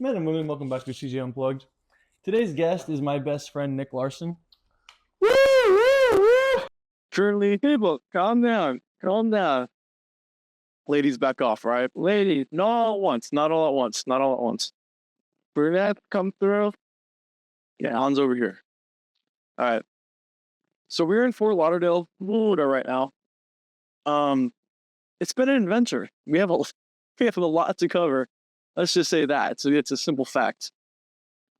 Men and women, welcome back to CJ Unplugged. Today's guest is my best friend, Nick Larson. Woo, woo, woo. Currently, people, calm down. Calm down. Ladies, back off, right? Ladies, not all at once. Not all at once. Not all at once. Brunette, come through. Yeah, Han's over here. All right. So we're in Fort Lauderdale, Florida right now. It's been an adventure. We have a lot to cover. Let's just say that. So it's a simple fact.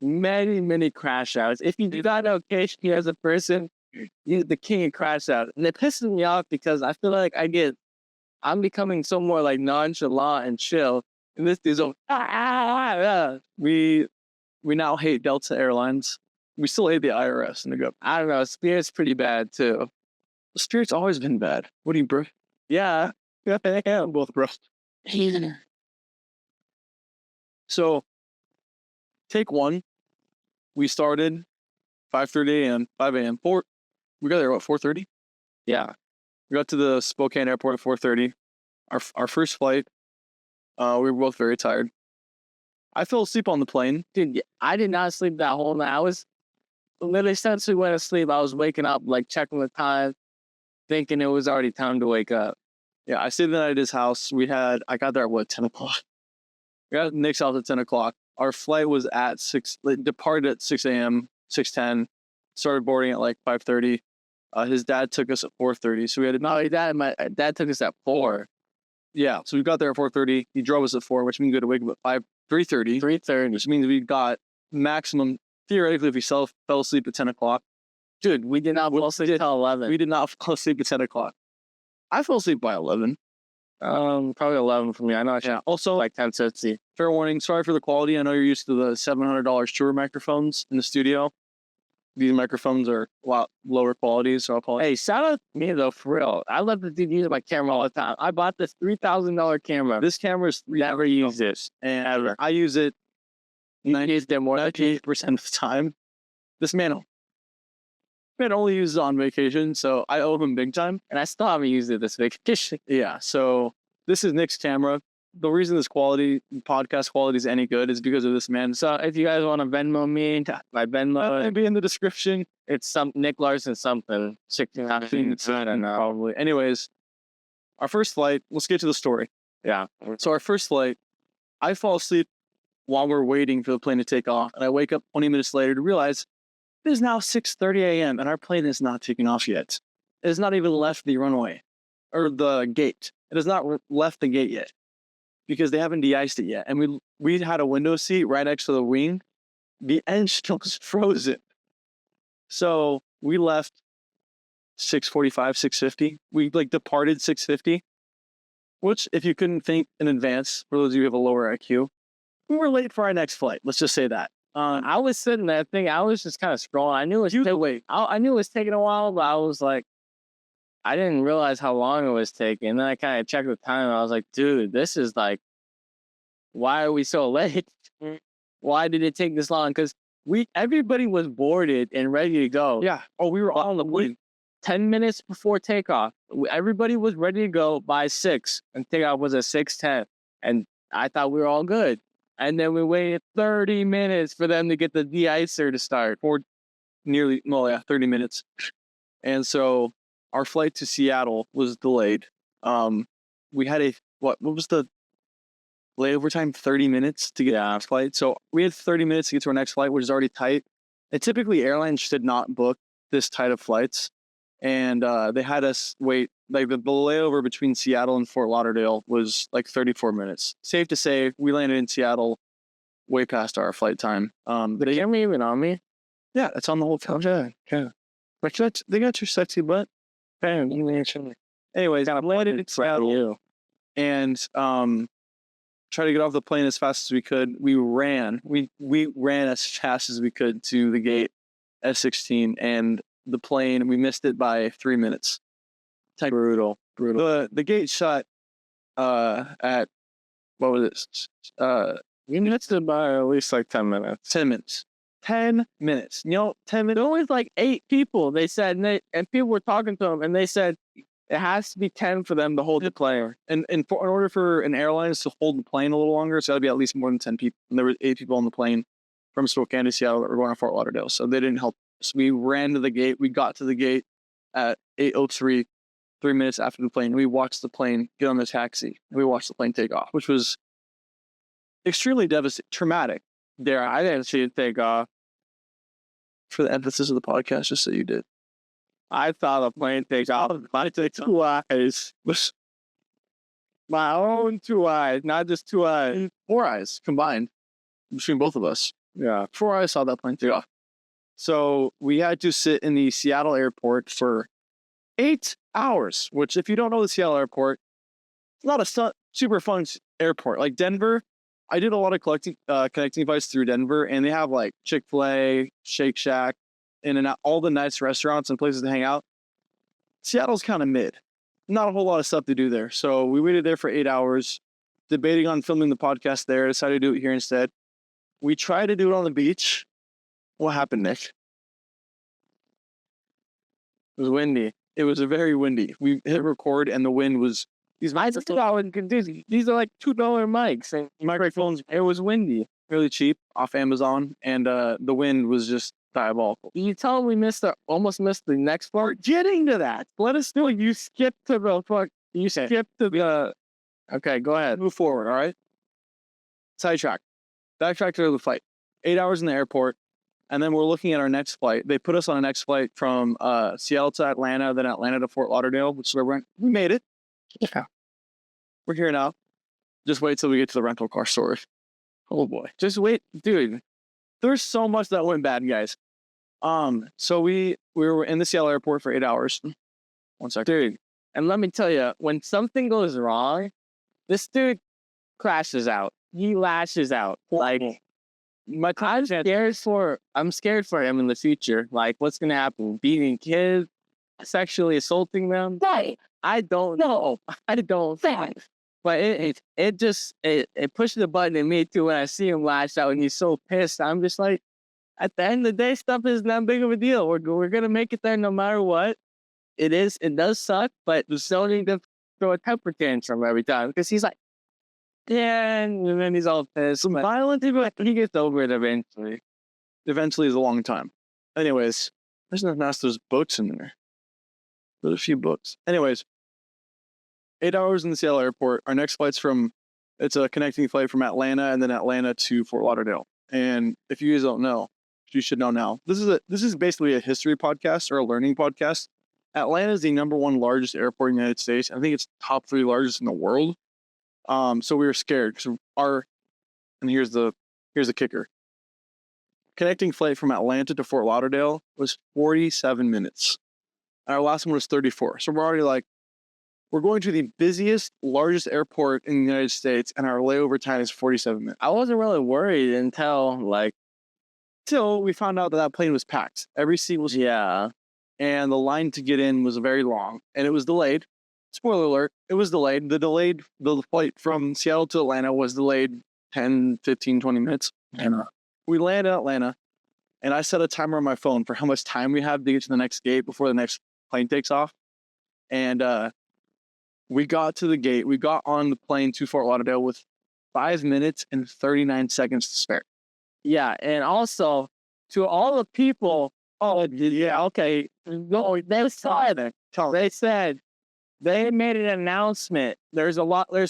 Many crash outs. If you do not know Casey as a person, he's the king of crash outs. And it pisses me off because I feel like I'm becoming so more like nonchalant and chill. And this dude's we now hate Delta Airlines. We still hate the IRS and they go, I don't know, Spirit's pretty bad too. Spirit's always been bad. What do you, bro? Yeah. Yeah, both bro. So, take one. We started 5:30 a.m., 5 a.m. We got there at 4:30? Yeah. We got to the Spokane airport at 4:30. Our first flight, we were both very tired. I fell asleep on the plane. Dude, I did not sleep that whole night. I was literally, since we went to sleep, I was waking up, like checking the time, thinking it was already time to wake up. Yeah, I stayed the night at his house. I got there at 10 o'clock? We got Nick's house at 10 o'clock. Our flight was at 6, departed at 6 a.m., 6:10, started boarding at like 5:30. His dad took us at 4:30. So we had my dad took us at 4. Yeah, so we got there at 4:30. He drove us at 4, which means we had to wake up at 3:30. 3:30. Which means we got maximum, theoretically, if we fell asleep at 10 o'clock. Dude, we did not fall asleep until 11. We did not fall asleep at 10 o'clock. I fell asleep by 11. Probably 11 for me. I know. Yeah. Also, like 10:50. Fair warning. Sorry for the quality. I know you're used to the $700 Shure microphones in the studio. These microphones are a lot lower quality, so I'll call it. Hey, shout out to me though, for real. I love to use my camera all the time. I bought this $3,000 camera. This camera is never used this, and ever. I use it 98% of the time. This man only uses it on vacation, so I owe him big time. And I still haven't used it this vacation. Yeah, so this is Nick's camera. The reason this podcast quality is any good is because of this man. So if you guys want to Venmo me, my Venmo it'll be in the description. It's some Nick Larson something. 69. I don't know. Probably. Anyways, our first flight, let's get to the story. Yeah. So our first flight, I fall asleep while we're waiting for the plane to take off. And I wake up 20 minutes later to realize it is now 6:30 a.m. and our plane is not taking off yet. It has not even left the runway or the gate. It has not left the gate yet because they haven't de-iced it yet. And we had a window seat right next to the wing. The engine was frozen. So we left 6:45, 6:50. We departed 6:50, which if you couldn't think in advance, for those of you who have a lower IQ, we were late for our next flight. Let's just say that. I was sitting there thinking, I was just kind of scrolling. I knew it was I knew it was taking a while, but I was like, I didn't realize how long it was taking. And then I kind of checked the time and I was like, dude, this is like, why are we so late? Why did it take this long? Because everybody was boarded and ready to go. Yeah. Oh, we were on the plane 10 minutes before takeoff. Everybody was ready to go by 6, and takeoff was at 6:10. And I thought we were all good. And then we waited 30 minutes for them to get the de-icer to start. For 30 minutes. And so our flight to Seattle was delayed. We had what was the layover time? 30 minutes to get to our next flight. So we had 30 minutes to get to our next flight, which is already tight. And typically airlines should not book this tight of flights. And they had us wait, like the layover between Seattle and Fort Lauderdale was like 34 minutes. Safe to say, we landed in Seattle way past our flight time. Did they camera even on me? Yeah, it's on the whole film. Yeah. But they got your sexy butt. Anyways, I landed in Seattle and tried to get off the plane as fast as we could. We ran as fast as we could to the gate S16, and the plane, we missed it by 3 minutes. Brutal. The gate shut at, what was it? We missed it by at least like 10 minutes. 10 minutes. 10 minutes. 10 minutes. There was like 8 people, they said, and people were talking to them, and they said, It has to be 10 for them to hold the plane. And in order for an airline to hold the plane a little longer, it's got to be at least more than 10 people. And there were 8 people on the plane from Spokane to Seattle that were going to Fort Lauderdale. So they didn't help us. We ran to the gate. We got to the gate at 8:03, 3 minutes after the plane. We watched the plane get on the taxi. And we watched the plane take off, which was extremely devastating, traumatic. There, I didn't see it take off. For the emphasis of the podcast, just so you did. I saw the plane take off. My 2 eyes. My own 2 eyes, not just 2 eyes. 4 eyes combined between both of us. Yeah. 4 eyes saw that plane take off. So we had to sit in the Seattle airport for 8 hours, which if you don't know the Seattle airport, it's not a super fun airport. Like Denver, I did a lot of connecting flights through Denver, and they have like Chick-fil-A, Shake Shack, In-N-Out, all the nice restaurants and places to hang out. Seattle's kind of mid. Not a whole lot of stuff to do there. So we waited there for 8 hours, debating on filming the podcast there, decided to do it here instead. We tried to do it on the beach. What happened, Nick? It was windy. It was very windy. We hit record and the wind was... These mics these are like $2 mics and microphones. It was windy. Really cheap off Amazon, and the wind was just diabolical. You tell them we almost missed the next part. We're getting to that. Let us know. You skipped to the fuck. You skipped to the. Okay, go ahead. Move forward, all right? Sidetrack. Backtrack to the flight. 8 hours in the airport, and then we're looking at our next flight. They put us on a next flight from Seattle to Atlanta, then Atlanta to Fort Lauderdale, which is where we made it. Yeah. We're here now. Just wait till we get to the rental car story. Oh boy. Just wait, dude. There's so much that went bad, guys. So we were in the Seattle airport for 8 hours. 1 second. Dude, and let me tell you, when something goes wrong, this dude crashes out. He lashes out. Like, I'm scared for him in the future. Like, what's gonna happen? Beating kids, sexually assaulting them? I don't know. I don't think. But it pushes the button in me too when I see him lash out and he's so pissed. I'm just like, at the end of the day, stuff isn't that big of a deal. We're gonna make it there no matter what. It does suck, but there's no need to throw a temper tantrum every time because he's like, yeah, and then he's all pissed. Some violent people, he gets over it eventually. Eventually is a long time. Anyways, there's nothing else. There's boats in there. There's a few boats. Anyways, 8 hours in the Seattle airport. Our next flight's it's a connecting flight from Atlanta and then Atlanta to Fort Lauderdale. And if you guys don't know, you should know now. This is basically a history podcast or a learning podcast. Atlanta is the #1 largest airport in the United States. I think it's top 3 largest in the world. So we were scared because and here's the kicker. Connecting flight from Atlanta to Fort Lauderdale was 47 minutes. And our last one was 34. So we're already like, we're going to the busiest, largest airport in the United States, and our layover time is 47 minutes. I wasn't really worried until we found out that plane was packed. Every seat was and the line to get in was very long, and it was delayed. Spoiler alert, it was delayed. The flight from Seattle to Atlanta was delayed 10, 15, 20 minutes. And we landed in Atlanta, and I set a timer on my phone for how much time we have to get to the next gate before the next plane takes off. And we got to the gate. We got on the plane to Fort Lauderdale with 5 minutes and 39 seconds to spare. Yeah, and also to all the people. Oh, yeah, okay. No, they said they made an announcement. There's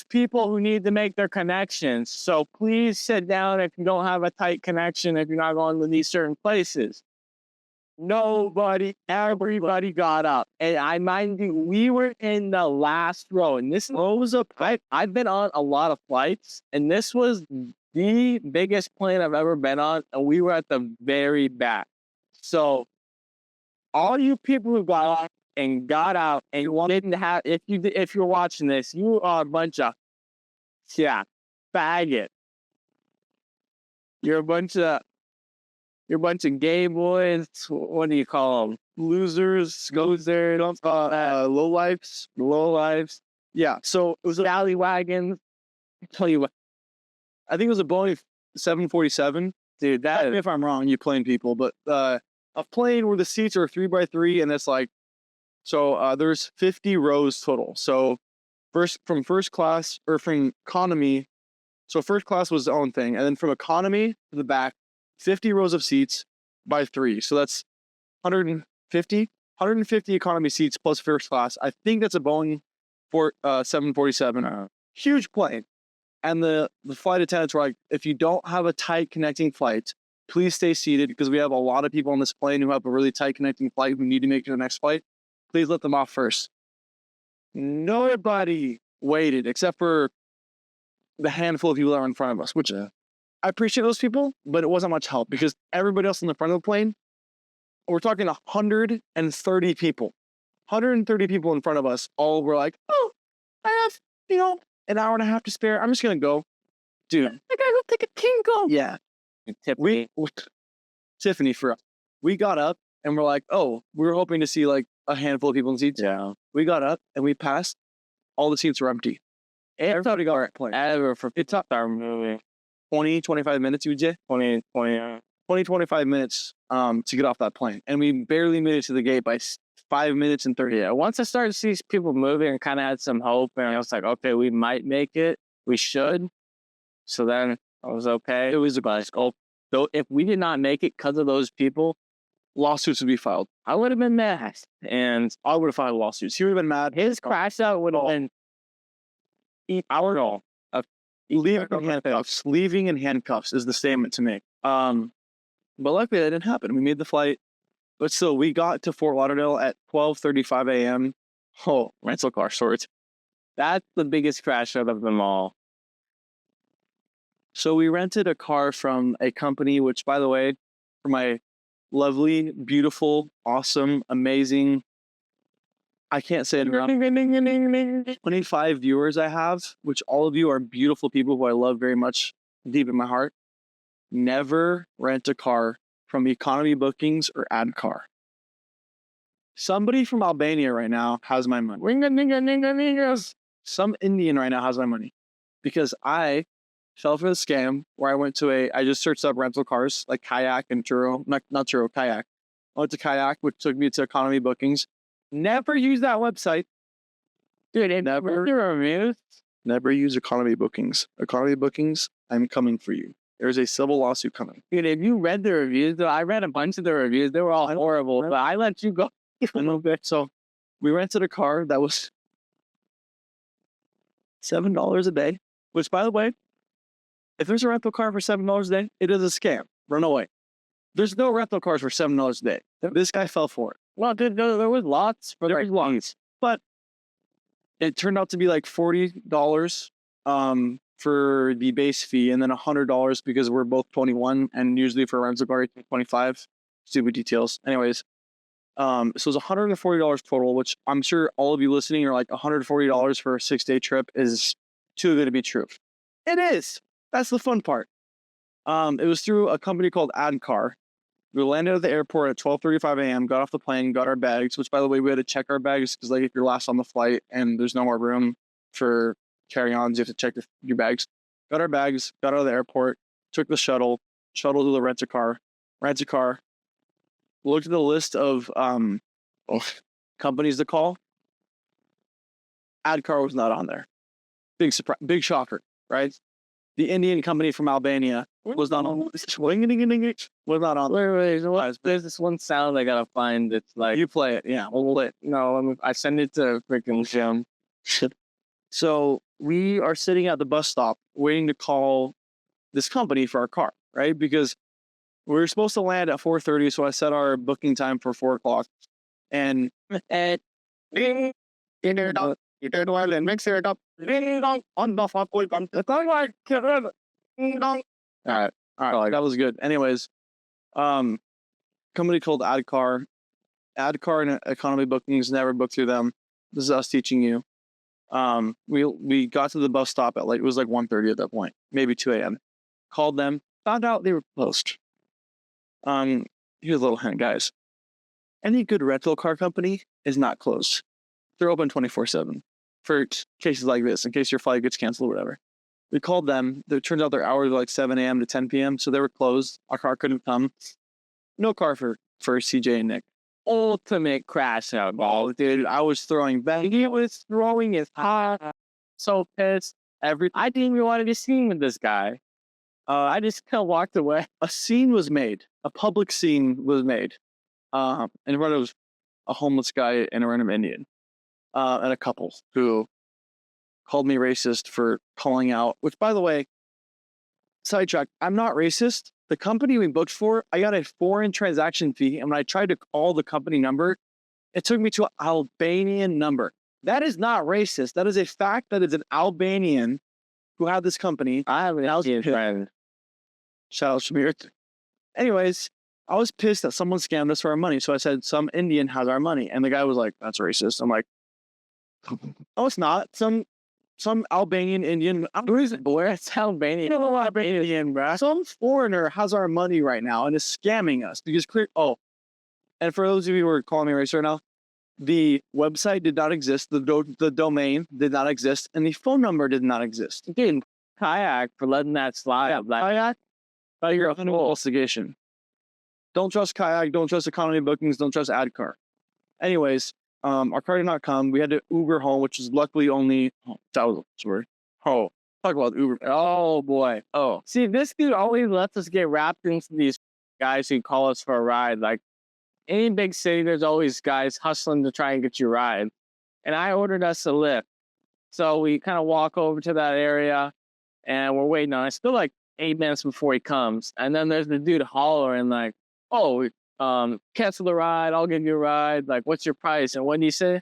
people who need to make their connections. So please sit down if you don't have a tight connection, if you're not going to these certain places. Everybody got up. And I mind you, we were in the last row. And this was I've been on a lot of flights, and this was the biggest plane I've ever been on, and we were at the very back. So all you people who got on and got out and didn't have, if you're watching this, you are a bunch of faggot. You're a bunch of gay boys. What do you call them? Losers, lowlifes. Lowlifes. Yeah. So it was a Scallywaggins. Tell you what, I think it was a Boeing 747. dude. If I'm wrong, you plane people, but a plane where the seats are 3x3 and it's like So there's 50 rows total. So from first class or from economy, so first class was the own thing, and then from economy to the back, 50 rows of seats by 3. So that's 150 economy seats plus first class. I think that's a Boeing 747. Huge plane. And the flight attendants were like, if you don't have a tight connecting flight, please stay seated because we have a lot of people on this plane who have a really tight connecting flight who need to make it to the next flight. Please let them off first. Nobody waited except for the handful of people that were in front of us, which I appreciate those people, but it wasn't much help because everybody else in the front of the plane, we're talking 130 people. 130 people in front of us all were like, oh, I have, an hour and a half to spare. I'm just going to go. Dude. I got to go take a tinkle. Yeah. Tiffany, for us. We got up and we're like, oh, we were hoping to see like a handful of people in seats. Yeah. We got up and we passed. All the seats were empty. Everybody got right plane. Ever for it took our movie 25 minutes, you would say? 25 minutes to get off that plane. And we barely made it to the gate by 5 minutes and 30. Yeah, once I started to see people moving and kind of had some hope, and I was like, okay, we might make it. We should. So then I was okay. It was a glass. Though if we did not make it because of those people, lawsuits would be filed. I would have been mad. And I would have filed lawsuits. He would have been mad. His crash out would have been our goal. Leaving in handcuffs is the statement to make. But luckily that didn't happen. We made the flight. But still, we got to Fort Lauderdale at 12:35 a.m. Oh, rental car sorts. That's the biggest crash out of them all. So we rented a car from a company, which, by the way, for my lovely, beautiful, awesome, amazing, I can't say it enough, 25 viewers I have, which all of you are beautiful people who I love very much deep in my heart. Never rent a car from economy bookings or ad car. Somebody from Albania right now has my money. Some Indian right now has my money because I fell for the scam where I just searched up rental cars like Kayak and Turo, not Turo, Kayak. I went to Kayak, which took me to economy bookings. Never use that website. Dude, Never use economy bookings. Economy bookings, I'm coming for you. There's a civil lawsuit coming. Dude, if you read the reviews, though, I read a bunch of the reviews. They were all horrible, but I let you go. I know. So we rented a car that was $7 a day, which, by the way, if there's a rental car for $7 a day, it is a scam. Run away. There's no rental cars for $7 a day. This guy fell for it. Well, dude, there was lots, but there was lots. But it turned out to be like $40 for the base fee, and then $100 because we're both 21, and usually for a rental car, it's 25. Stupid details. Anyways, so it was $140 total, which I'm sure all of you listening are like, $140 for a 6-day trip is too good to be true. It is. That's the fun part. It was through a company called AdCar. We landed at the airport at 12:35 a.m., got off the plane, got our bags, which, by the way, we had to check our bags because, like, if you're last on the flight and there's no more room for carry-ons, you have to check your bags. Got our bags, got out of the airport, took the shuttle to the rent-a-car, looked at the list of companies to call. AdCar was not on there. Big surprise, big shocker, right? The Indian company from Albania was not on. Was not on. Wait. There's this one sound I gotta find. It's like You play it, yeah. We'll play it. no. I send it to freaking Jim. So we are sitting at the bus stop waiting to call this company for our car, right? Because we were supposed to land at 4:30, so I set our booking time for 4 o'clock. And You did well and mix it up. On the fuck will come to all right, that was good. Anyways, company called AdCar. AdCar and economy bookings, never booked through them. This is us teaching you. We got to the bus stop at it was like 1:30 at that point, maybe 2 a.m. Called them, found out they were closed. Here's a little hint, guys. Any good rental car company is not closed. They're open 24/7 for cases like this, in case your flight gets canceled or whatever. We called them. It turns out their hours were like 7 a.m. to 10 p.m., so they were closed. Our car couldn't come. No car for CJ and Nick. ultimate crash out ball, dude. Dude, I was throwing back. He was throwing his hot, so pissed. I didn't even want to be seen with this guy. I just kind of walked away. A scene was made. A public scene was made. In front of a homeless guy and a random Indian. And a couple who called me racist for calling out, which, by the way, sidetrack, I'm not racist. The company we booked for, I got a foreign transaction fee, and when I tried to call the company number, it took me to an Albanian number. That is not racist. That is a fact. That is an Albanian who had this company. I have an Indian friend. Shout out Shamir. Anyways, I was pissed that someone scammed us for our money. So I said, some Indian has our money. And the guy was like, that's racist. I'm like, no, it's not. Some Albanian Indian. Who is it, boy? It's Albanian. You know, Albanian, bro. Some foreigner has our money right now and is scamming us because and for those of you who are calling me racist right now, the website did not exist, the domain did not exist, and the phone number did not exist. Dude, Kayak for letting that slide. Yeah, Like, Kayak, you're under investigation. Don't trust Kayak, don't trust economy bookings, don't trust AdCar. Anyways, our car did not come. We had to Uber home, which is luckily only talk about Uber. oh boy. Oh, see, this dude always lets us get wrapped into these guys who call us for a ride. Like, any big city, there's always guys hustling to try and get you a ride. And I ordered us a Lyft. So we kind of walk over to that area and we're waiting on it. It's still like 8 minutes before he comes. And then there's the dude hollering like, oh, cancel the ride. I'll give you a ride. Like, what's your price? And what did he say?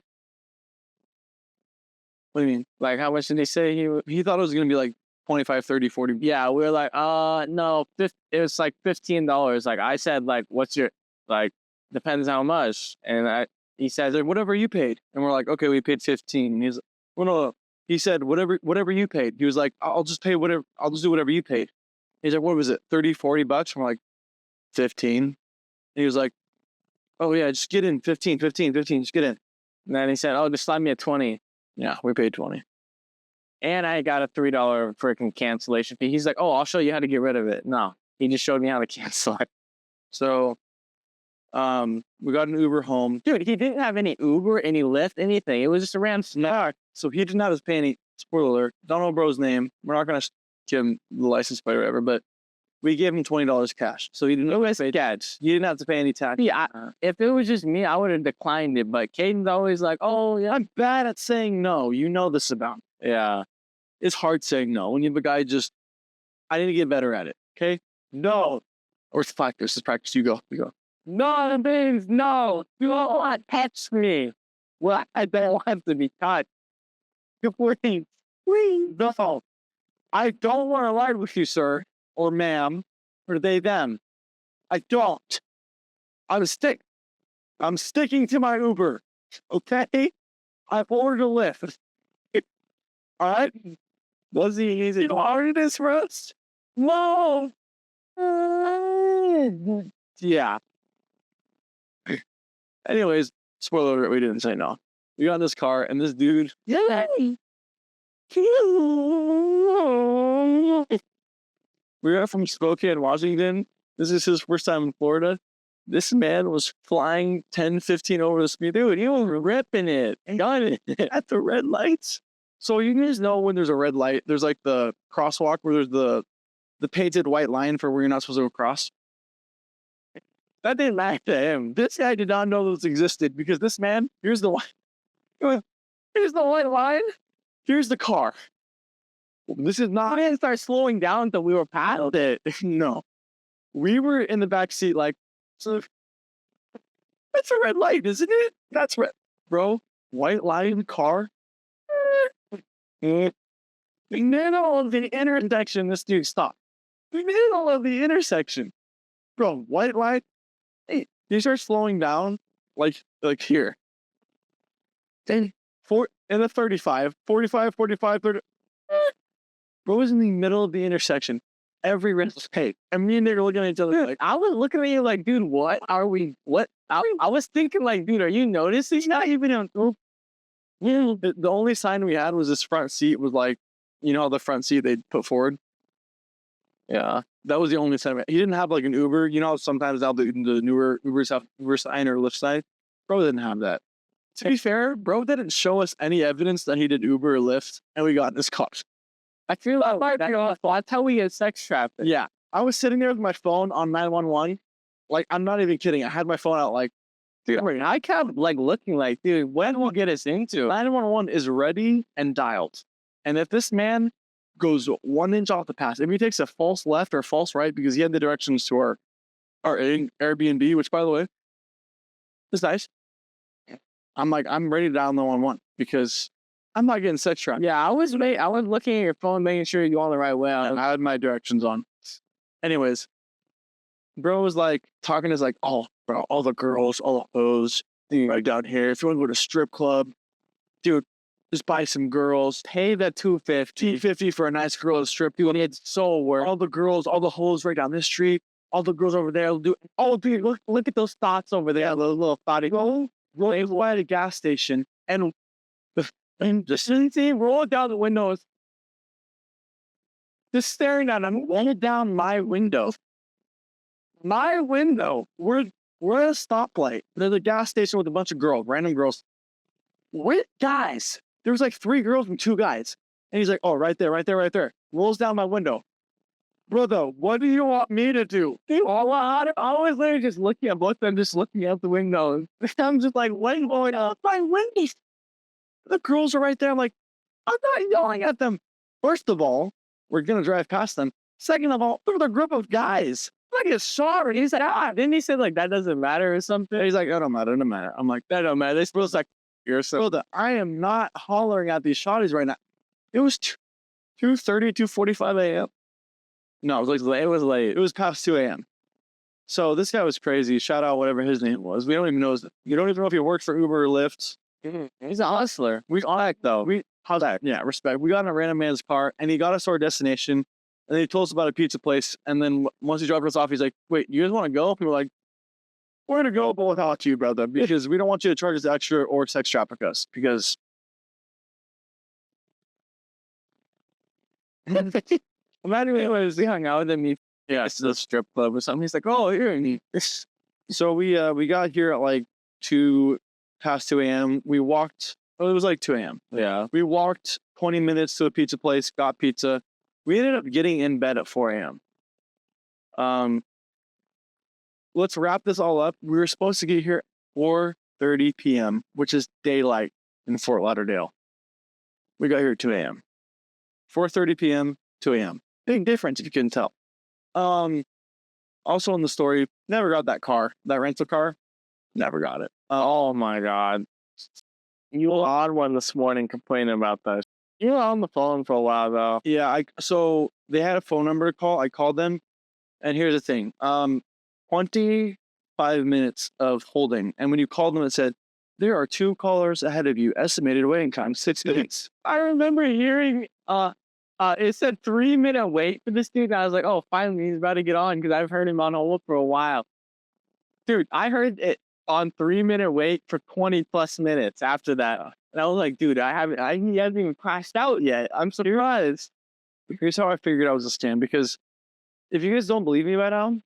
What do you mean? Like, how much did he say? He thought it was going to be like 25, 30, 40. Yeah, we were like, no, it was like $15. Like, I said, like, what's your, like, depends how much. And he says, Whatever you paid. And we're like, okay, we paid 15. And he's like, well, no. He said, whatever you paid. He was like, I'll just pay whatever, I'll just do whatever you paid. He's like, what was it, 30, 40 bucks? I'm like, 15. And he was like, oh yeah, just get in, 15, just get in. and then he said, oh, just slide me a 20. Yeah, we paid 20. And I got a $3 freaking cancellation fee. He's like, oh, I'll show you how to get rid of it. No, he just showed me how to cancel it. So, we got an Uber home. Dude, he didn't have any Uber, any Lyft, anything. It was just a random snack. So he didn't have his pay any, spoiler alert, don't know bro's name. We're not going to give him the license plate or whatever, but we gave him $20 cash. So he didn't have to pay tax. He didn't have to pay any tax. Yeah, if it was just me, I would have declined it. But Caden's always like, oh, yeah. I'm bad at saying no. You know this about me. Yeah. It's hard saying no. When you have a guy I need to get better at it. Okay? No. Or it's practice. It's practice. You go. No, please, no. Do not touch me. Well, I don't want to be touched. Please, no. I don't want to ride with you, sir, or ma'am, or they, them. I don't. I'm sticking to my Uber. Okay? I've ordered a Lyft. All right? Was he easy? You ordered this for us? No. Yeah. Anyways, spoiler alert, we didn't say no. We got in this car, and this dude. Yeah. We were from Spokane, Washington. This is his first time in Florida. This man was flying 10, 15 over the speed. Dude, he was ripping it. Got it at the red lights. So you guys know when there's a red light, there's like the crosswalk where there's the painted white line for where you're not supposed to go across. That didn't matter to him. This guy did not know this existed because this man, here's the white line. Here's the car. This is not. I didn't start slowing down until we were past it. No. We were in the back seat like, so that's a red light, isn't it? That's red. Bro, white line car. The middle of the intersection, this dude stopped. The middle of the intersection. Bro, white light. Hey, you start slowing down like here. Then in a 35, 45, 45, 30. Bro was in the middle of the intersection. Every red was paid. And me and Nick are looking at each other like, I was looking at you like, dude, what are we? What? I was thinking like, dude, are you noticing? Not even on. The only sign we had was this front seat was like, you know, the front seat they put forward. Yeah. That was the only sentiment. He didn't have like an Uber. You know, sometimes now the newer Ubers have Uber sign or Lyft sign. Bro didn't have that. To be fair, bro didn't show us any evidence that he did Uber or Lyft, and we got in his car. I feel like that's how we get sex trafficked. Yeah. I was sitting there with my phone on 911. Like, I'm not even kidding. I had my phone out like, Dude, I kept like looking like, dude, when will get us into? 911 is ready and dialed. And if this man goes 1 inch off the path, if he takes a false left or false right, because he had the directions to our Airbnb, which by the way, is nice. I'm like, I'm ready to dial 911 because I'm not getting sex trafficked. Yeah, I was looking at your phone, making sure you're on the right way. And I had my directions on. Anyways, bro was like talking to us like, oh, bro, all the girls, all the hoes, right down here. If you want to go to a strip club, dude, just buy some girls. Pay the $250 for a nice girl at a strip. Dude, it's so worth. All the girls, all the hoes right down this street, all the girls over there will do. Oh, dude, look at those thoughts over there, the little thotty. They fly at a gas station and just roll down the windows. just staring at them, roll down my window. My window. We're at a stoplight. There's a gas station with a bunch of girls, random girls. With guys. There was like 3 girls and 2 guys. And he's like, oh, right there, right there, right there. Rolls down my window. Brother, what do you want me to do? Dude, I was literally just looking at both of them, just looking out the window. I'm just like, what is going on? My window. The girls are right there. I'm like, I'm not yelling at them. First of all, we're going to drive past them. Second of all, they're a group of guys. I get sorry. He's like, didn't he say like that doesn't matter or something? And he's like, that don't matter, it don't matter. I'm like, that don't matter. This feels like you're so. Brother, I am not hollering at these shawties right now. It was 2:30, 2:45 a.m. No, it was late. It was late. It was past 2 a.m. So this guy was crazy. Shout out whatever his name was. We don't even know. You don't even know if he worked for Uber or Lyft. He's a hustler. We how's that? Yeah, respect. We got in a random man's car and he got us to our destination. And then he told us about a pizza place. And then once he dropped us off, he's like, wait, you guys want to go? We were like, we're going to go, but without you, brother, because we don't want you to charge us extra or sex traffic us. Because imagine if he hung out with him, it's the strip club or something. He's like, oh, here. So we got here at like past 2 a.m. We walked, it was like 2 a.m. Yeah. We walked 20 minutes to a pizza place, got pizza. We ended up getting in bed at 4 a.m. Let's wrap this all up. We were supposed to get here at 4:30 p.m., which is daylight in Fort Lauderdale. We got here at 2 a.m. 4:30 p.m., 2 a.m. Big difference if you couldn't tell. Also in the story, never got that rental car. Never got it. Oh my God. You were on one this morning complaining about that. You were on the phone for a while though. Yeah, so they had a phone number to call. I called them, and here's the thing. 25 minutes of holding, and when you called them, it said, there are 2 callers ahead of you. Estimated waiting time, 6 minutes. I remember hearing, it said 3-minute wait for this dude, and I was like, oh, finally, he's about to get on, because I've heard him on hold for a while. Dude, I heard it on 3-minute wait for 20 plus minutes after that. And I was like, dude, he hasn't even crashed out yet. I'm surprised. Here's how I figured I was a scam, because if you guys don't believe me by now,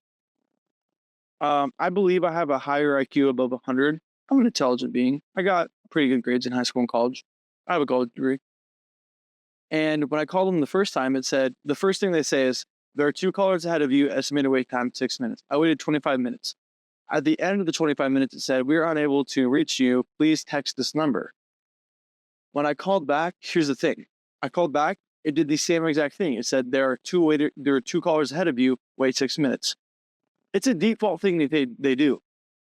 I believe I have a higher IQ above 100. I'm an intelligent being. I got pretty good grades in high school and college. I have a college degree. And when I called them the first time, it said, the first thing they say is, there are 2 callers ahead of you, estimated wait time 6 minutes. I waited 25 minutes. At the end of the 25 minutes, it said, we are unable to reach you. Please text this number. When I called back, here's the thing. I called back, it did the same exact thing. It said, there are 2 callers ahead of you, wait 6 minutes. It's a default thing that they do.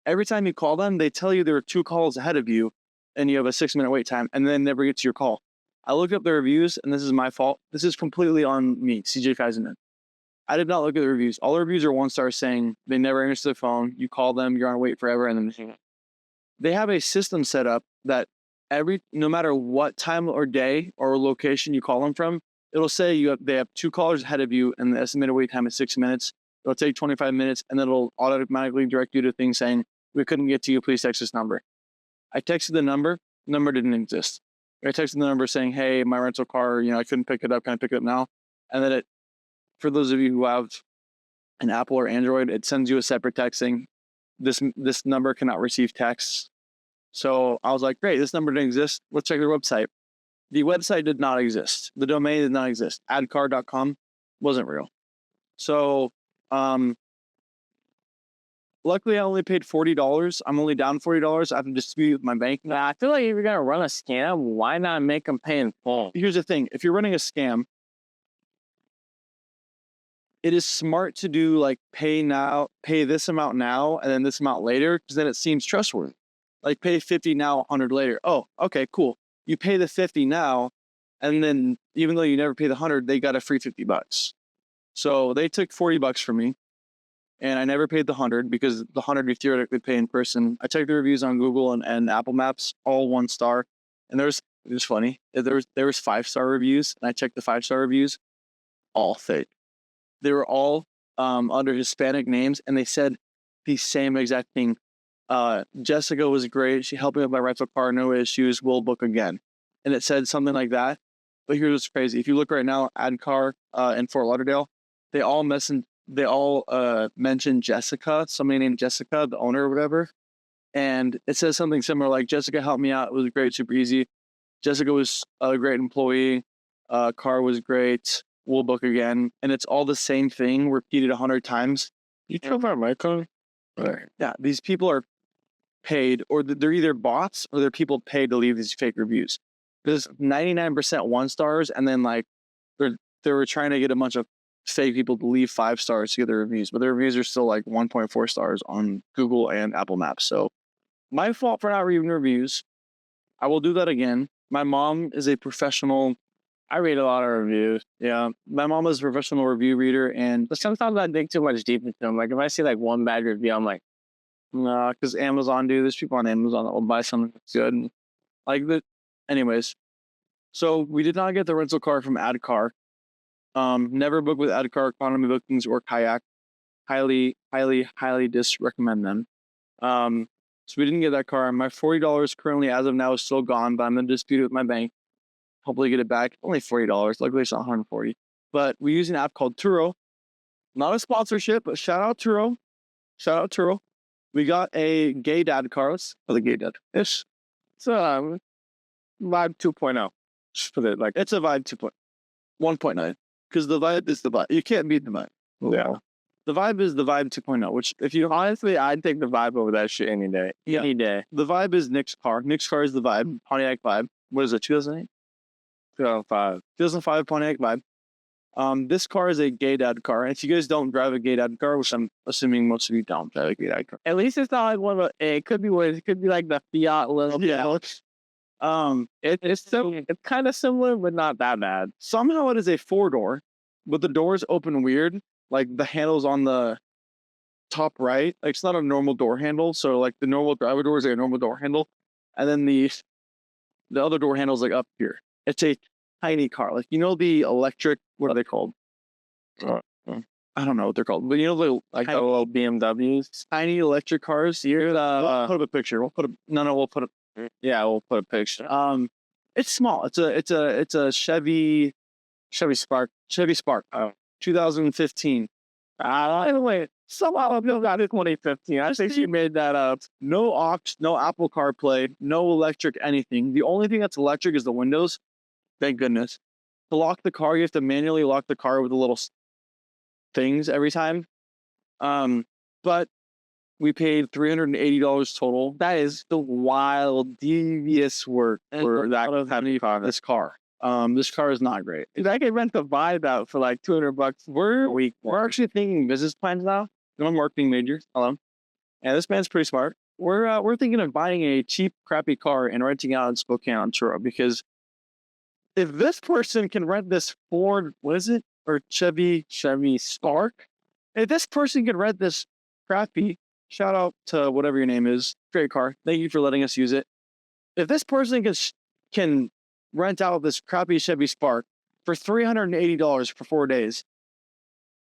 Every time you call them, they tell you there are 2 calls ahead of you, and you have a 6-minute wait time, and then never get to your call. I looked up the reviews, and this is my fault. This is completely on me, CJ Kaiserman. I did not look at the reviews. All the reviews are 1-star saying they never answer the phone. You call them, you're on wait forever, and then they have a system set up that no matter what time or day or location you call them from, it'll say they have 2 callers ahead of you, and the estimated wait time is 6 minutes. It'll take 25 minutes, and then it'll automatically direct you to things saying, we couldn't get to you, please text this number. I texted the number didn't exist. I texted the number saying, hey, my rental car, I couldn't pick it up, can I pick it up now? And then for those of you who have an Apple or Android, it sends you a separate text saying this number cannot receive texts. So I was like, great, this number didn't exist. Let's check their website. The website did not exist. The domain did not exist. Adcar.com wasn't real. So luckily I only paid $40. I'm only down $40. I have to dispute with my bank. Nah, I feel like if you're gonna run a scam, why not make them pay in full? Here's the thing. If you're running a scam, it is smart to do like pay this amount now and then this amount later, because then it seems trustworthy. Like pay 50 now, 100 later. Oh, okay, cool. You pay the 50 now, and then even though you never pay the 100, they got a free $50. So they took $40 from me, and I never paid the 100 because the 100 you theoretically pay in person. I checked the reviews on Google and Apple Maps, all 1 star. And it was funny. There was 5-star reviews, and I checked the 5-star reviews, all fake. They were all under Hispanic names, and they said the same exact thing. Jessica was great. She helped me with my rental car, no issues. We'll book again. And it said something like that. But here's what's crazy. If you look right now, AdCar in Fort Lauderdale, they all mention Jessica, somebody named Jessica, the owner or whatever. And it says something similar like, Jessica helped me out. It was great, super easy. Jessica was a great employee. Car was great. We'll book again. And it's all the same thing repeated 100 times. You drove our mic on? Yeah, these people are paid, or they're either bots or they're people paid to leave these fake reviews. There's 99% 1 stars, and then like they were trying to get a bunch of fake people to leave 5 stars to get their reviews, but their reviews are still like 1.4 stars on Google and Apple Maps. So my fault for not reading reviews. I will do that again. My mom is a professional. I read a lot of reviews. Yeah, my mom is a professional review reader, and But sometimes I dig too much deep into them. Like if I see like one bad review, I'm like, nah, because Amazon, dude, there's people on Amazon that will buy something that's good. And like that. Anyways, so we did not get the rental car from AdCar. Never book with AdCar, economy bookings, or Kayak. Highly recommend them. So we didn't get that car. My $40 currently, as of now, is still gone, but I'm gonna dispute it with my bank. Hopefully get it back. Only $40. Luckily it's not 140. But we use an app called Turo. Not a sponsorship, but shout out Turo. Shout out Turo. We got a gay dad car. Let's call the gay dad. it's Vibe 2.0. Just put it like It's a Vibe 1.9. Because the Vibe is the Vibe. You can't beat the Vibe. yeah. The Vibe is the Vibe 2.0, which if you Honestly, I'd take the Vibe over that shit any day. Yeah. Any day. the Vibe is Nick's car. Nick's car is the Vibe, Pontiac Vibe. What is it, 2008? 2005. 2005 Pontiac Vibe. This car is a gay dad car. And if you guys don't drive a gay dad car, which I'm assuming most of you don't drive a gay dad car. At least it's not like one of it could be what it could be like the Fiat little. Yeah. It's kind of similar, but not that bad. Somehow it is a 4-door, but the doors open weird. Like the handle's on the top right. Like it's not a normal door handle. So like the normal driver door is like a normal door handle. And then the other door handle's like up here. It's a tiny car. Like, you know, the electric, what are they called? I don't know what they're called, but you know, the Like the little BMWs. tiny electric cars. Here, we'll put up a picture. We'll put a Yeah, we'll put a picture. It's small. It's a Chevy Spark. 2015. Anyway, somehow Bill got it 2015. I think she made that up. No aux, no Apple CarPlay, no electric anything. The only thing that's electric is the windows. Thank goodness. To lock the car, you have to manually lock the car with the little things every time. But we paid $380 total. That is the wild, devious work for that this car. This car is not great. Dude, I could rent the Vibe out for like $200 a week. We're actually thinking business plans now. I'm a marketing major. Hello. And this man's pretty smart. We're thinking of buying a cheap, crappy car and renting out in Spokane, Ontario, because if this person can rent this Ford, what is it? Or Chevy Spark. If this person can rent this crappy, shout out to whatever your name is, great car. Thank you for letting us use it. If this person can rent out this crappy Chevy Spark for $380 for 4 days,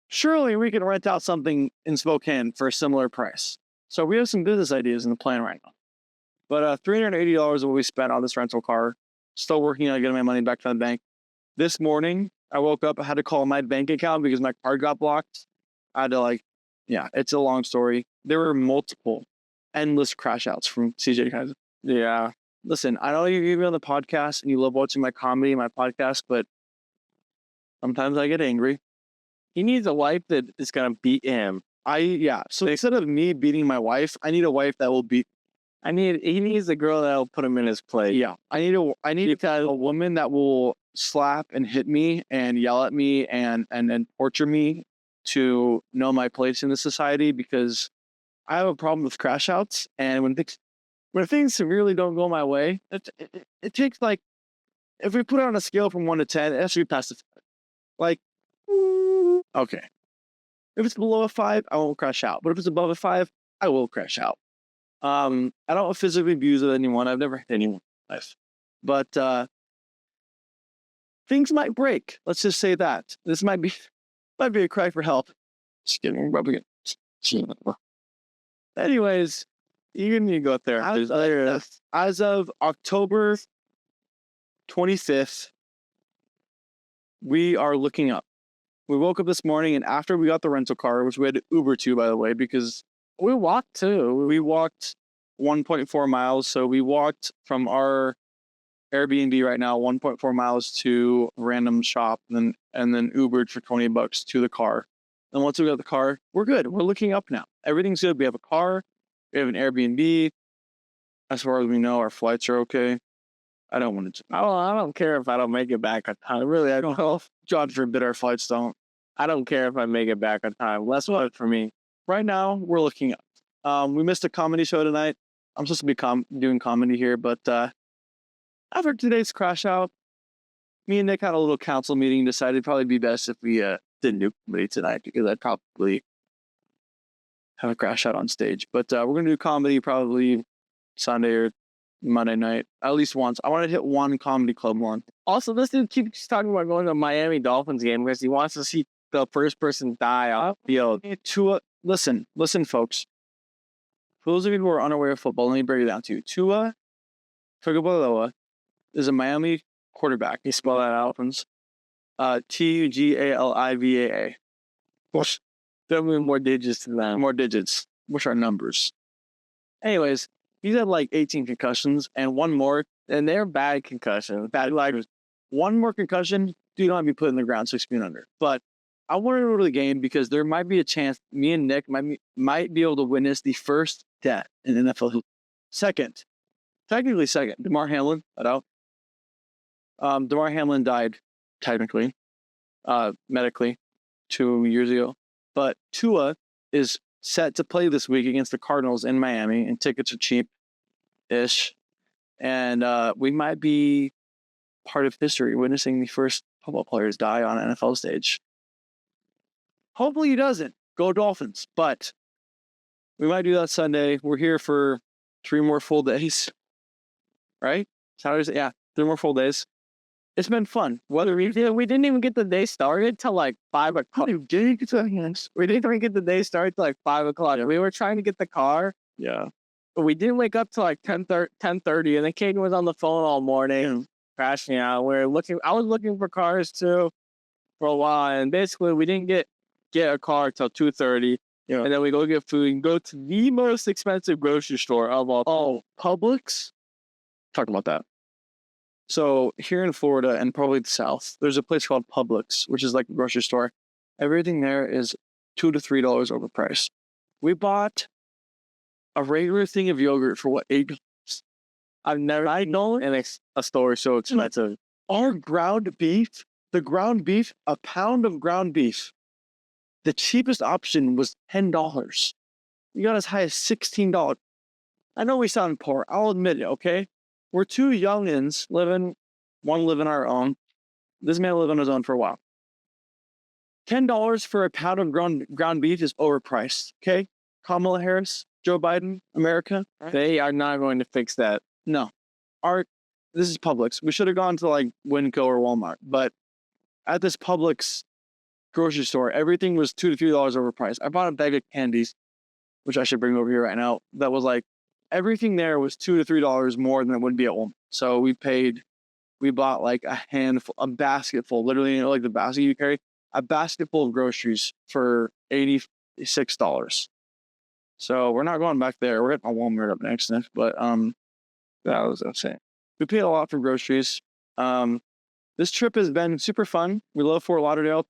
surely we can rent out something in Spokane for a similar price. So we have some business ideas in the plan right now. But $380 is what we spent on this rental car. Still working on getting my money back from the bank. This morning, I woke up, I had to call my bank account because my card got blocked. I had to it's a long story. There were multiple, endless crash outs from CJ Kaiser. Yeah. Listen, I know you're on the podcast and you love watching my comedy, my podcast, but sometimes I get angry. He needs a wife that is gonna beat him. So instead of me beating my wife, I need a wife that will beat. He needs a girl that'll put him in his place. Yeah, I need a woman that will slap and hit me and yell at me and torture me to know my place in the society, because I have a problem with crash outs, and when things severely don't go my way, it takes if we put it on a scale from 1 to 10, it has to be past okay. If it's below a 5, I won't crash out. But if it's above a 5, I will crash out. I don't physically abuse anyone. I've never hit anyone in my life. But things might break. Let's just say that. This might be a cry for help. Just kidding. Rubbing it. Anyways, you need to go up there. As of October 25th, we are looking up. We woke up this morning, and after we got the rental car, which we had to Uber to, by the way, because we walked too. We walked 1.4 miles. So we walked from our Airbnb right now 1.4 miles to a random shop, and then Ubered for $20 to the car. And once we got the car, we're good. We're looking up now. Everything's good. We have a car. We have an Airbnb. As far as we know, our flights are okay. I don't want to. I don't care if I don't make it back on time. Really, I don't know. God forbid our flights don't. I don't care if I make it back on time. Less what for me. Right now, we're looking up. We missed a comedy show tonight. I'm supposed to be doing comedy here, but after today's crash out, me and Nick had a little council meeting. Decided it'd probably be best if we didn't do comedy tonight, because I'd probably have a crash out on stage. But we're gonna do comedy probably Sunday or Monday night, at least once. I want to hit one comedy club one. Also, this dude keeps talking about going to a Miami Dolphins game because he wants to see the first person die off the field. Listen, folks. For those of you who are unaware of football, let me break it down to you. Tua Tagovailoa is a Miami quarterback. You spell that out. Tugalivaa. Definitely more digits than that. More digits, which are numbers. Anyways, he's had 18 concussions and one more, and they're bad concussions. One more concussion, do not be put in the ground 6 feet under. But I want to go to the game because there might be a chance me and Nick might be able to witness the first death in NFL. Technically second, Damar Hamlin. Damar Hamlin died technically, medically, 2 years ago. But Tua is set to play this week against the Cardinals in Miami, and tickets are cheap-ish. And we might be part of history witnessing the first football players die on an NFL stage. Hopefully he doesn't. Go Dolphins. But we might do that Sunday. We're here for 3 more full days. Right? Saturdays, yeah, 3 more full days. It's been fun. We didn't even get the day started till 5 o'clock. We didn't even get the day started till 5 o'clock. We were trying to get the car. Yeah. But we didn't wake up till 10:30, and then Caden was on the phone all morning, crashing out. I was looking for cars too for a while, and basically we didn't get a car till 2:30. Yeah. And then we go get food and go to the most expensive grocery store of all. Oh, Publix? Talk about that. So here in Florida and probably the South, there's a place called Publix, which is like a grocery store. Everything there is $2 to $3 overpriced. We bought a regular thing of yogurt for what, $8? I've never known in a store so expensive. Our ground beef, a pound of ground beef, the cheapest option was $10. We got as high as $16. I know we sound poor. I'll admit it, okay? We're 2 youngins living our own. This man lived on his own for a while. $10 for a pound of ground beef is overpriced, okay? Kamala Harris, Joe Biden, America. They are not going to fix that. No. This is Publix. We should have gone to Winco or Walmart. But at this Publix grocery store, everything was $2 to $3 overpriced. I bought a bag of candies, which I should bring over here right now. That was everything there was $2 to $3 more than it would be at Walmart. So we we bought like a basket full, literally, like the basket you carry, a basket full of groceries for $86. So we're not going back there. We're hitting a Walmart up next, but that was insane. We paid a lot for groceries. This trip has been super fun. We love Fort Lauderdale,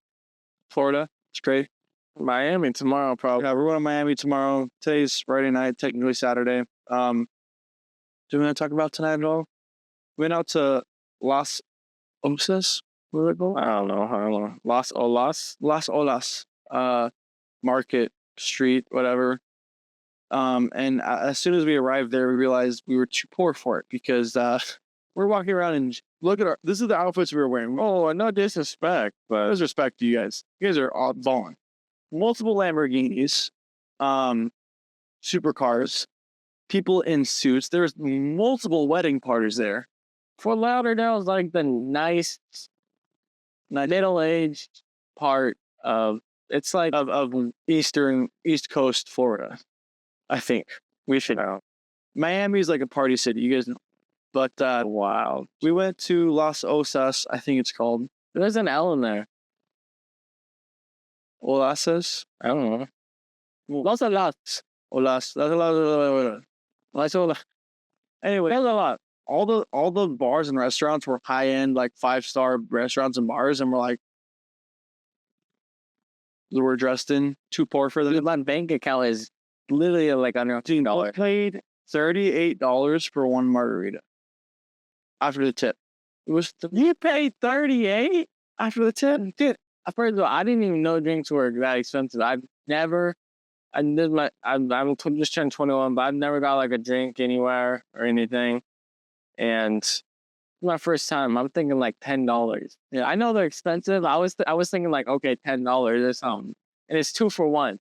Florida. It's great. Miami tomorrow, probably. Yeah, we're going to Miami tomorrow. Today's Friday night, technically Saturday. Do we want to talk about tonight at all? We went out to Las Olas. Where did it go? I don't know. Las Olas. Las Olas. Market, street, whatever. And as soon as we arrived there, we realized we were too poor for it because we're walking around and look at this is the outfits we were wearing. Oh, no disrespect, but There's respect to you guys. You guys are all balling. Multiple Lamborghinis, supercars, people in suits. There's multiple wedding parties there. Fort Lauderdale is like the nice middle-aged part of. It's like of East Coast Florida, I think. We should know. Miami is like a party city, you guys know. But wow. we went to Las Osas, I think it's called. There's an L in there. Olasas? I don't know. Lots of lots. Olas. Lots of lots. Anyway, There's a lot. all the bars and restaurants were high end, like 5-star restaurants and bars, and we're dressed in too poor for them. My bank account is literally like under $2. I paid $38 for one margarita after the tip. You paid $38 After the tip, dude. First of all, I didn't even know drinks were that expensive. I'm just turned 21, but I've never got like a drink anywhere or anything. And my first time, I'm thinking like $10. Yeah, I know they're expensive. I was thinking like, okay, $10 or something, and it's 2 for 1,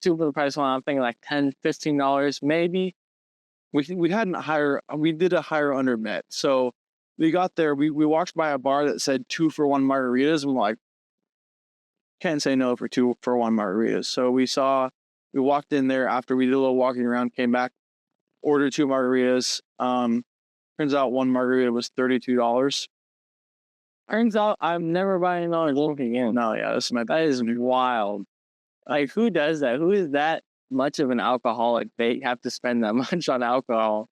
2 for the price of 1. I'm thinking like $10, $15 maybe. we did a higher under bet. So we got there. We walked by a bar that said 2 for 1 margaritas, and we're like, can't say no for 2 for 1 margaritas. So we walked in there after we did a little walking around, came back, ordered 2 margaritas. Turns out 1 margarita was $32. Turns out I'm never buying another drink again. No, yeah, That is wild. Like, who does that? Who is that much of an alcoholic? They have to spend that much on alcohol.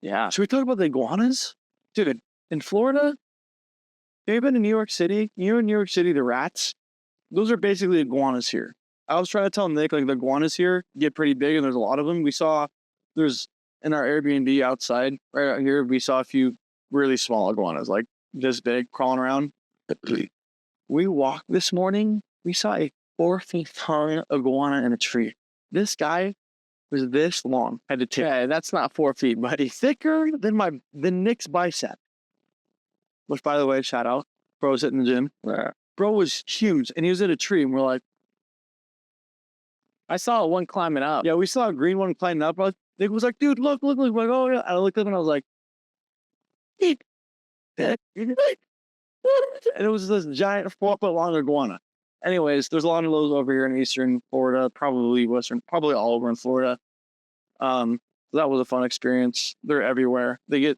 Yeah. Should we talk about the iguanas? Dude, in Florida, have you been to New York City? You know in New York City, the rats? Those are basically iguanas here. I was trying to tell Nick, like, the iguanas here get pretty big, and there's a lot of them. There's in our Airbnb outside, right out here, we saw a few really small iguanas, like this big, crawling around. We walked this morning, we saw a 4-foot tall iguana in a tree. This guy was this long, had to tip. Okay, that's not 4 feet, buddy. Thicker than Nick's bicep. Which, by the way, shout out. Bro's hitting the gym. Yeah. Bro was huge, and he was in a tree, and we're like, I saw one climbing up. yeah, we saw a green one climbing up. Nick was like, dude, look. We're like, oh, yeah. I looked up, and I was like, and it was this giant 4-foot long iguana. Anyways, there's a lot of those over here in Eastern Florida, probably all over in Florida. That was a fun experience. They're everywhere. They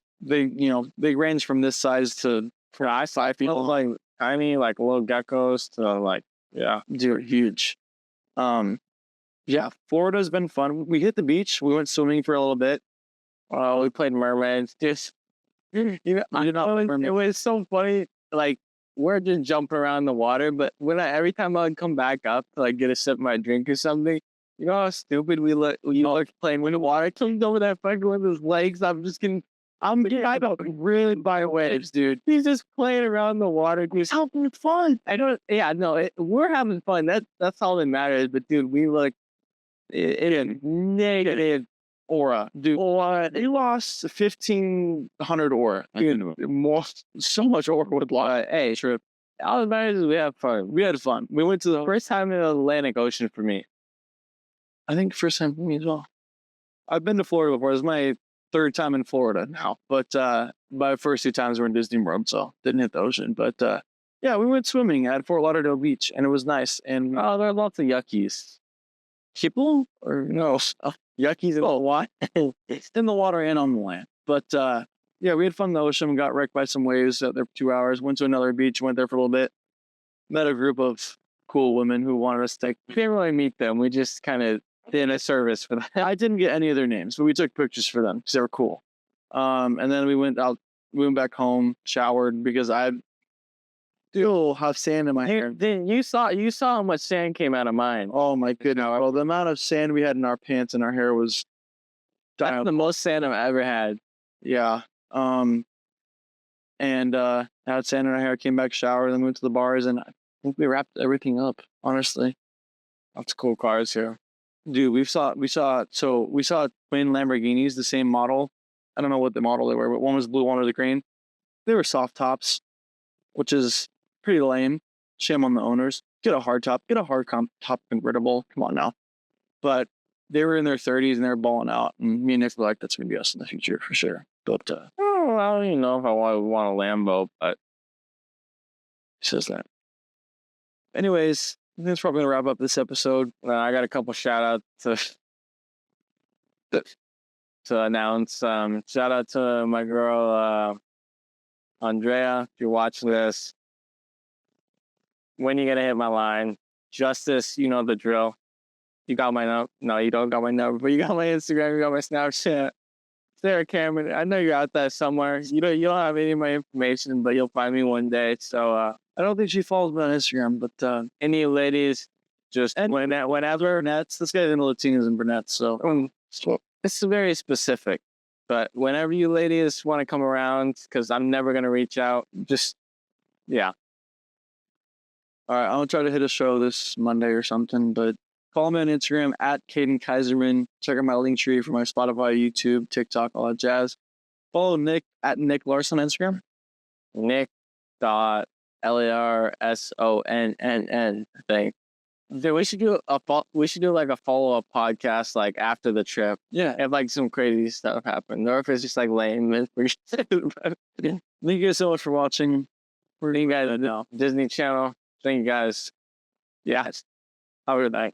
range from this size to I saw people like tiny, like little geckos to like, yeah, they're huge. Yeah, Florida's been fun. We hit the beach. We went swimming for a little bit. we played mermaids. Just, It was so funny. Like, we're just jumping around the water, but every time I would come back up to like get a sip of my drink or something, you know how stupid we look playing when the water comes over that fucking with his legs. I'm really by waves, dude. He's just playing around the water. He's having fun. We're having fun. That's all that matters. But dude, we look in negative aura, dude. He lost 1,500 aura. So much aura with lost. Hey, trip. All that matters is we have fun. We had fun. We went to the First time in the Atlantic Ocean for me. I think first time for me as well. I've been to Florida before. This is my 3rd time in Florida now. But my first 2 times were in Disney World, so didn't hit the ocean. But yeah, we went swimming at Fort Lauderdale Beach, and it was nice. And there are lots of yuckies. People or no? Yuckies in the water. It's in the water and on the land. But Yeah, we had fun in the ocean. Got wrecked by some waves out there for 2 hours. Went to another beach. Went there for a little bit. Met a group of cool women who wanted us to take. We didn't really meet them. We just kind of did a service for them. I didn't get any of their names, but we took pictures for them because they were cool. And then we went out. We went back home, showered because I still have sand in my hair. Then you saw how much sand came out of mine. Oh my goodness! Well, the amount of sand we had in our pants and our hair was. That's the most sand I've ever had. Yeah. And had sand in our hair. Came back, showered, then went to the bars, and I think we wrapped everything up. Honestly, Lots of cool cars here. dude, we saw twin Lamborghinis, the same model. I don't know what the model they were, but one was blue, one was green. They were soft tops, which is pretty lame. Shame on the owners. Get a hard top. Get a hard top convertible. Come on now. But they were in their 30s and they were balling out. And me and Nick were like, that's going to be us in the future for sure. But Oh, I don't even know if I want a Lambo, but he says that. Anyways, I think that's probably going to wrap up this episode. I got a couple shout outs to announce. Shout out to my girl Andrea. If you're watching this, when you gonna hit my line? Justice, you know the drill. You got my number. No, you don't got my number, but you got my Instagram, you got my Snapchat. Sarah Cameron, I know you're out there somewhere. You don't have any of my information, but you'll find me one day. So I don't think she follows me on Instagram, but any ladies, just whenever. brunettes. This guy's into Latinas and brunettes, so It's very specific, but whenever you ladies want to come around, because I'm never gonna reach out. Just yeah. all right, I'm gonna try to hit a show this Monday or something, but follow me on Instagram at cadenkaiserman. Check out my link tree for my Spotify, YouTube, TikTok, all that jazz. Follow Nick at Nick Larson on Instagram. Nick.LARSONNN. I think. Dude, we should do like a follow-up podcast like after the trip. Yeah. If like some crazy stuff happened, or if it's just like lame. Thank you guys so much for watching. Thank you guys. Disney Channel. Thank you guys. Yeah. Have a good night.